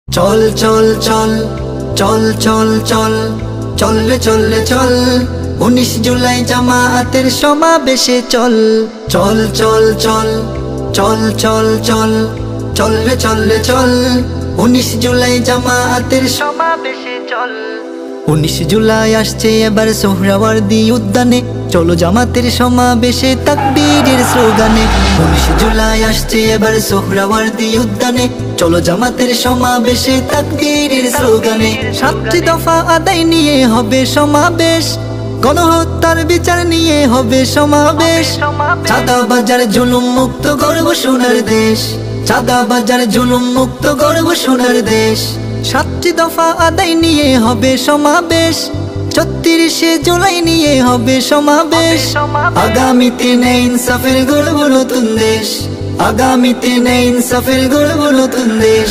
চল চল চল চল চল চল চল রে চল রে চল 19 জুলাই জামায়াতের সমাবেশে চল চল চল চল চল চল চল চল রে চল রে চল 19 জুলাই জামায়াতের সমাবেশে চল 19 জুলাই আসছে এবার সোহরাওয়ার্দী উদ্যানে চলো জামাতের সমাবেশে তাকবীরের স্লোগানে 19 জুলাই আসছে এবার সোহরাওয়ার্দী উদ্যানে চলো জামাতের সমাবেশে তাকবীরের স্লোগানে 7টি দফা আদায় নিয়ে হবে সমাবেশ গণহত্যার বিচার নিয়ে হবে সমাবেশ চাঁদাবাজার জুলুম মুক্ত গর্ব সোনার দেশ চাঁদাবাজার জুলুম মুক্ত গর্ব সোনার দেশ 7টি দফা আদায় নিয়ে হবে সমাবেশ 34শে জুলাই নিয়ে হবে সমাবেশ আগামীতে নেই ইনসাফের গর্ব নতুন দেশ আগামীতে নেই ইনসাফের গর্ব নতুন দেশ